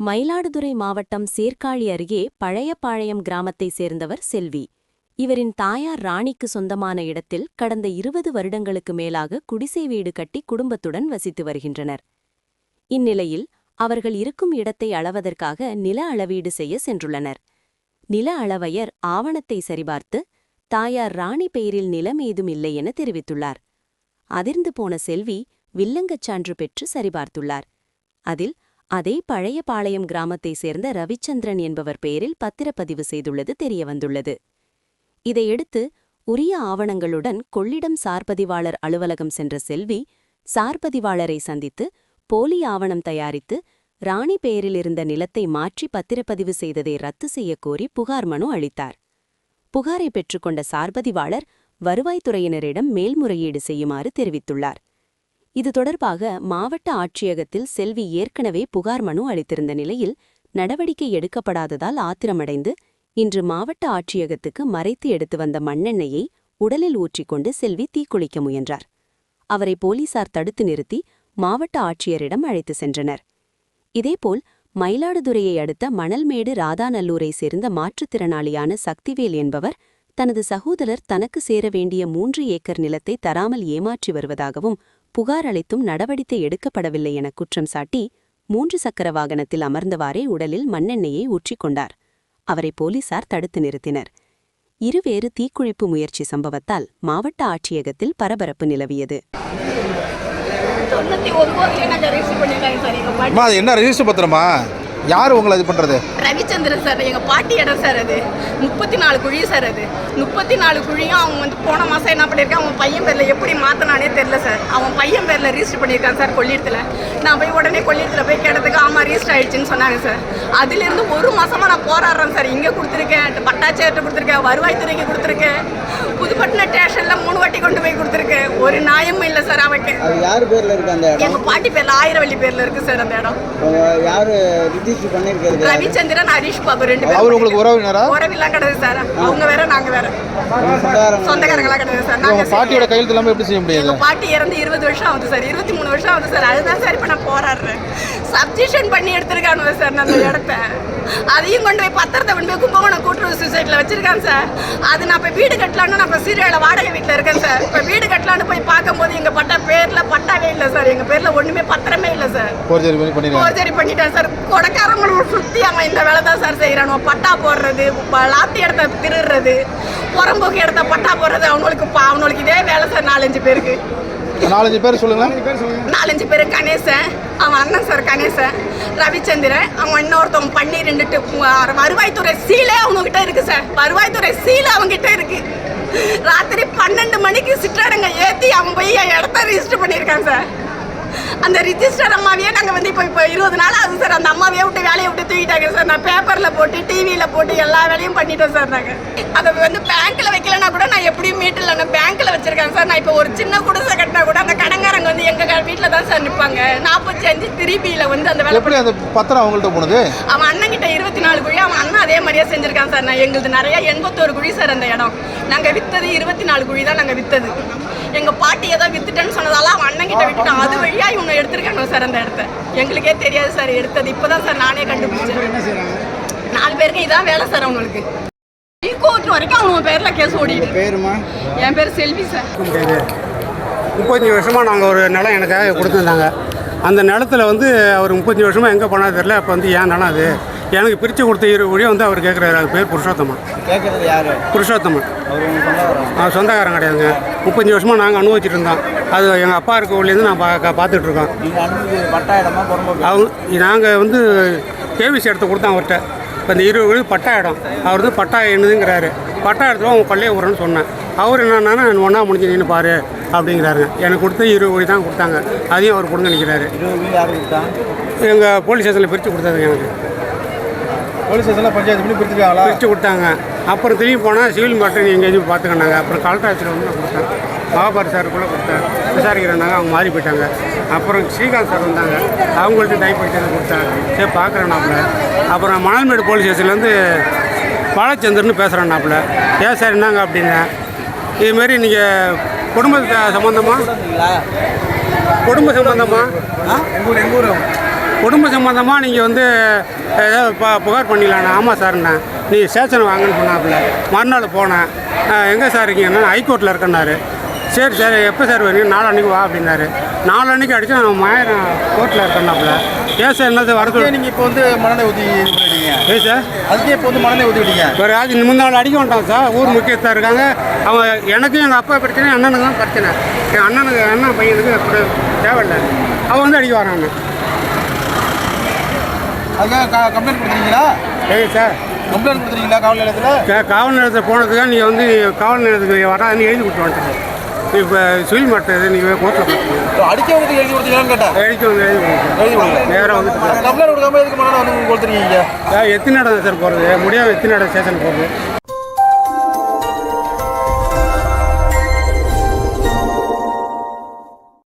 மயிலாடுதுறை மாவட்டம் சீர்காழி அருகே பழையபாளையம் கிராமத்தைச் சேர்ந்தவர் செல்வி. இவரின் தாயார் ராணிக்கு சொந்தமான இடத்தில் கடந்த 20 வருடங்களுக்கு மேலாக குடிசை வீடு கட்டி குடும்பத்துடன் வசித்து வருகின்றனர். இந்நிலையில் அவர்கள் இருக்கும் இடத்தை அளவதற்காக நில அளவீடு செய்ய சென்றுள்ளனர். நில அளவையர் ஆவணத்தை சரிபார்த்து தாயார் ராணி பெயரில் நிலம் ஏதும் இல்லை என தெரிவித்துள்ளார். அதிர்ந்து போன செல்வி வில்லங்கச் சான்று பெற்று சரிபார்த்துள்ளார். அதில் அதே பழையபாளையம் கிராமத்தைச் சேர்ந்த ரவிச்சந்திரன் என்பவர் பெயரில் பத்திரப்பதிவு செய்துள்ளது தெரியவந்துள்ளது. இதையடுத்து உரிய ஆவணங்களுடன் கொள்ளிடம் சார்பதிவாளர் அலுவலகம் சென்ற செல்வி சார்பதிவாளரை சந்தித்து போலி ஆவணம் தயாரித்து ராணி பெயரில் இருந்த நிலத்தை மாற்றி பத்திரப்பதிவு செய்ததை ரத்து செய்யக்கோரி புகார் மனு அளித்தார். புகாரை பெற்றுக்கொண்ட சார்பதிவாளர் வருவாய்த்துறையினரிடம் மேல்முறையீடு செய்யுமாறு தெரிவித்துள்ளார். இது தொடர்பாக மாவட்ட ஆட்சியகத்தில் செல்வி ஏற்கனவே புகார் மனு அளித்திருந்த நிலையில் நடவடிக்கை எடுக்கப்படாததால் ஆத்திரமடைந்து இன்று மாவட்ட ஆட்சியகத்துக்கு மறைத்து எடுத்து வந்த மண்ணெண்ணெயை உடலில் ஊற்றிக்கொண்டு செல்வி தீக்குளிக்க முயன்றார். அவரை போலீசார் தடுத்து நிறுத்தி மாவட்ட ஆட்சியரிடம் அழைத்து சென்றனர். இதேபோல் மயிலாடுதுறையை அடுத்த மணல்மேடு ராதாநல்லூரை சேர்ந்த மாற்றுத்திறனாளியான சக்திவேல் என்பவர் தனது சகோதரர் தனக்கு சேர வேண்டிய 3 ஏக்கர் நிலத்தை தராமல் ஏமாற்றி வருவதாகவும் புகார் அளித்தும் நடவடிக்கை எடுக்கப்படவில்லை என குற்றம் சாட்டி 3 சக்கர வாகனத்தில் அமர்ந்தவாறே உடலில் மண்ணெண்ணெயை ஊற்றிக்கொண்டார். அவரை போலீசார் தடுத்து நிறுத்தினர். இருவேறு தீக்குழிப்பு முயற்சி சம்பவத்தால் மாவட்ட ஆட்சியகத்தில் பரபரப்பு நிலவியது. என்ன ரெஜிஸ்டர் பத்திரமா? யார் உங்களை இது பண்றது? ரவிச்சந்திரன் சார், எங்க பாட்டி இடம் சார். அது 34 குழி சார். அது 34 குழியும் அவங்க வந்து போன மாசம் என்ன பண்ணியிருக்கான், அவன் பையன் பேர்ல எப்படி மாத்தினானே தெரியல சார். அவன் பையன் பேர்ல ரிஜிஸ்டர் பண்ணியிருக்கான் சார் கொள்ளிடத்துல. நான் போய் உடனே கொள்ளிடத்துல போய் கேட்டதுக்கு ஆமா ரிஜிஸ்டர் ஆயிடுச்சுன்னு சொன்னாங்க சார். அதுல இருந்து 1 மாசமா நான் போராடுறேன் சார். இங்க கொடுத்துருக்கேன், பட்டாட்சியர்கிட்ட கொடுத்துருக்கேன், வருவாய்த்துறைக்கு கொடுத்துருக்கேன், புதுப்பட்டினம் ஸ்டேஷன்ல 3 வாட்டி கொண்டு போய் கொடுத்துருக்கேன். ஒரு நியாயமும் இல்லை சார். அவனுக்கு யாரு பேர்ல இருக்கு அந்த இடம்? எங்க பாட்டி பேர்ல ஆயிரவள்ளி பேர்ல இருக்கு சார் அந்த இடம். யாரு ரிஜிஸ்டர் பண்ணிருக்காரு? ரவிச்சந்திரன், ஹரிஷ் பாபு 2 பேரும். அவர் உங்களுக்கு உறவினரா? உறவில்லாம் கிடையாது சார். அவங்க வேற நாங்க வேற. சொந்தக்காரங்களா கிடையாது சார். நாங்க பாட்டியோட கையெழுத்து இல்லாம எப்படி செய்ய முடியாது? எங்க பாட்டி இறந்து 20 வருஷம் ஆகுது சார். 23 வருஷம் ஆகுது சார். அதுதான் சார் இப்ப நான் போராடுறேன். சப்ஜெக்ஷன் பண்ணி எடுத்திருக்கானு சார் அந்த இடத்த. அதையும் கொண்டு போய் பத்திரத்தை கொண்டு போய் கும்பகோணம் கூட்டுறவு சொசைட்டில வச்சிருக்கான் சார். அது நான் இப்ப வீடு கட்டலான்னு நான் இப்ப சீரியல வாடகை வீட்டுல இருக்கேன் சார். இப்ப வீடு கட்டலான்னு போய் பார்க்கும்போது எங்க பட்டா பேர்ல பட்டாவே இல்லை சார். எங்க பேர்ல ஒண்ணுமே பத்திரமே இல்லை சார். போர்ஜரி பண்ணிட்டான் சார். கொடைக்காரங்களும் சுத்தி அவன் இந்த வேலை தான் சார் செய்யறானோ. பட்டா போடுறது, லாத்தி இடத்த திருடுறது, புறம்போக்கு இடத்த பட்டா போடுறது, அவனுக்கு இதே வேலை சார். 4-5 பேருக்கு. 4-5 பேர் சொல்லுங்க. 4-5 பேர். கணேசன், அவன் அண்ணன் சார் கணேசன், ரவிச்சந்திரன், அவன் இன்னொருத்தவன் 12 வருவாய்த்துறை சீலே அவங்க கிட்ட இருக்கு சார். வருவாய்த்துறை சீலை அவங்க கிட்ட இருக்கு. ராத்திரி 12 மணிக்கு சிற்றடங்க ஏத்தி அவன் போய் இடத்த ரிஜிஸ்டர் பண்ணியிருக்கான் சார். அந்த ரிஜிஸ்டர் அம்மாவையே நாங்கள் வந்து இப்போ 20 நாள் ஆகுது சார். அந்த அம்மாவையே விட்டு வேலையை விட்டு தூக்கிட்டாங்க சார். நான் பேப்பரில் போட்டு டிவியில் போட்டு எல்லா வேலையும் பண்ணிட்டோம் சார். நாங்கள் அதை வந்து பேங்க்கில் வைக்கலன்னா கூட நான் எப்படியும் மீட்டில் நான் பேங்க்கில் வச்சிருக்கேன் சார். நான் இப்போ ஒரு சின்ன குடிசை கட்டினா கூட அந்த கடங்காரங்க வந்து எங்கள் வீட்டில் தான் சார் நிற்பாங்க. 45 3Bயில் வந்து அந்த வேலை. எப்படி அந்த பத்திரம் அவங்கள்ட்ட போனது? அவன் அண்ணன் கிட்ட 24 குழி, அவன் அண்ணன் அதே மாதிரியே செஞ்சிருக்கான் சார். நான் எங்களுக்கு நிறைய 81 குழி சார் அந்த இடம். நாங்கள் விற்றது 24 குழி தான் நாங்கள் விற்றது. எங்கள் பாட்டி ஏதோ வித்துட்டேன்னு சொன்னதால அவன் அண்ணன் கிட்ட விட்டுட்டான். அது வழியா இவங்க எடுத்திருக்காங்க சார் அந்த இடத்த. எங்களுக்கே தெரியாது சார் எடுத்தது. இப்போதான் சார் நானே கண்டுபிடிச்சேன். 4 பேருக்கு இதான் வேலை சார். அவங்களுக்கு கோர்ட் வரைக்கும் அவங்க பேர்ல கேஸ் ஓடிட்டு. பேருமா? என் பேர் செல்வி சார். 35 வருஷமாக நாங்கள் ஒரு நிலம் எனக்காக கொடுத்துருந்தாங்க. அந்த நிலத்தில் வந்து அவர் 35 வருஷமாக எங்கே போனாலும் தெரியல. அப்போ வந்து ஏன் நிலம் அது எனக்கு பிரித்து கொடுத்த 20 வழியாக வந்து அவர் கேட்குறாரு. அது பேர் புருஷோத்தமன். கேட்குறது யார்? புருஷோத்தமன். அவர் சொந்தக்காரன் கிடையாதுங்க. 35 வருஷமாக நாங்கள் அனுபவிச்சுட்டு இருந்தோம். அது எங்கள் அப்பா இருக்க ஊர்லேருந்து நான் பார்த்துட்ருக்கோம். பட்டா இடமா? அவங்க நாங்கள் வந்து கேவிசி இடத்த கொடுத்தோம் அவர்கிட்ட. இப்போ இந்த 20 வழி பட்டா இடம். அவர் வந்து பட்டா என்னதுங்கிறாரு. பட்டா இடத்துல அவங்க கொள்ளையை விட்றேன்னு சொன்னேன். அவர் என்னன்னா ஒன்றா முடிஞ்சு நின்று பாரு அப்படிங்கிறாருங்க. எனக்கு கொடுத்து 20 வழி தான் கொடுத்தாங்க. அதையும் அவர் கொடுங்க நிற்கிறாரு. 20 வழி யார் கொடுத்தா? எங்கள் போலீஸ் ஸ்டேஷனில் பிரித்து கொடுத்தாருங்க. எனக்கு போலீஸ் ஸ்டேஷனில் பஞ்சாயத்து பண்ணி பிரித்து கொடுத்தாங்க. அப்புறம் திரும்பி போனால் சிவில் மாற்றம் எங்கேயும் பார்த்துக்கினாங்க. அப்புறம் கலெக்டர் ஆஃபீஸில் வந்து நான் கொடுத்தேன். மகாபாரத் சாருக்குள்ளே கொடுத்தேன். விசாரிக்கிறாங்க. அவங்க மாறி போயிட்டாங்க. அப்புறம் ஸ்ரீகாந்த் சார் வந்தாங்க. அவங்கள்ட்ட டைப்படுத்தி கொடுத்தேன். சரி பார்க்குறேன்னாப்புல. அப்புறம் மணல்மேடு போலீஸ் ஸ்டேஷன்லேருந்து பாலச்சந்திரன்னு பேசுகிறேன்னாப்புல. ஏன் சார் என்னங்க அப்படின்னா, இதுமாரி நீங்கள் குடும்ப சம்மந்தமாக குடும்ப சம்மந்தமாக நீங்கள் வந்து ஏதாவது புகார் பண்ணிடலாண்ணா. ஆமாம் சார்ண்ணா, நீ ஸ்டேஷன் வாங்கன்னு சொன்னாப்புல. மறுநாள் போனேன். எங்கே சார் இருக்கீங்கன்னா ஹைகோர்ட்டில் இருக்கேன்னாரு. சரி சார், எப்போ சார் வரீங்க? நாளான்னைக்கு வா அப்படின்னாரு. நாளான்னைக்கு அடித்து நான் மாயன் கோர்ட்டில் இருக்கேன்னாப்புல. ஏன் சார் என்ன சார் வரது? நீங்கள் இப்போ வந்து மணலை ஊற்றி இது பண்ணிட்டீங்க. ஏன் சார் அதுக்கே இப்போ வந்து மணலை ஊற்றிக்கிட்டீங்க. வேறு அது முன்னாள் அடிக்க வேண்டாம் சார். ஊர் முக்கியத்தான் இருக்காங்க. அவன் எனக்கும் எங்கள் அப்பா பிரச்சனை, அண்ணனுக்கு தான் பிரச்சனை. என் அண்ணன் பையனுக்கு அப்படி தேவையில்லை. அவன் வந்து அடிக்க வராங்க. அதுக்காக கம்ப்ளைண்ட் கொடுத்துருக்கீங்களா? ஏங்க சார், கம்ப்ளைண்ட் கொடுத்துருக்கீங்களா காவல் நிலையத்தில்? காவல் நிலையத்தில் போனதுக்காக நீங்கள் வந்து காவல் நிலையத்துக்கு வராதுன்னு எழுதி கொடுத்து வந்துட்டேன். இப்போ சிவில் மாட்டது நீங்கள் கோர்ட்டில் கொடுத்துருங்க. அடிக்க வந்து எழுதி கொடுத்தீங்களான்னு கேட்டேன். எழுதி கொடுங்க. நேராக வந்து கம்ப்ளைண்ட் கொடுக்காம எதுக்கு மணலை வந்து கொடுத்துருக்கீங்க? எத்தனை இடம் சார் போகிறது? முடியாமல் எத்தனை இடம் ஸ்டேஷன் போகிறது?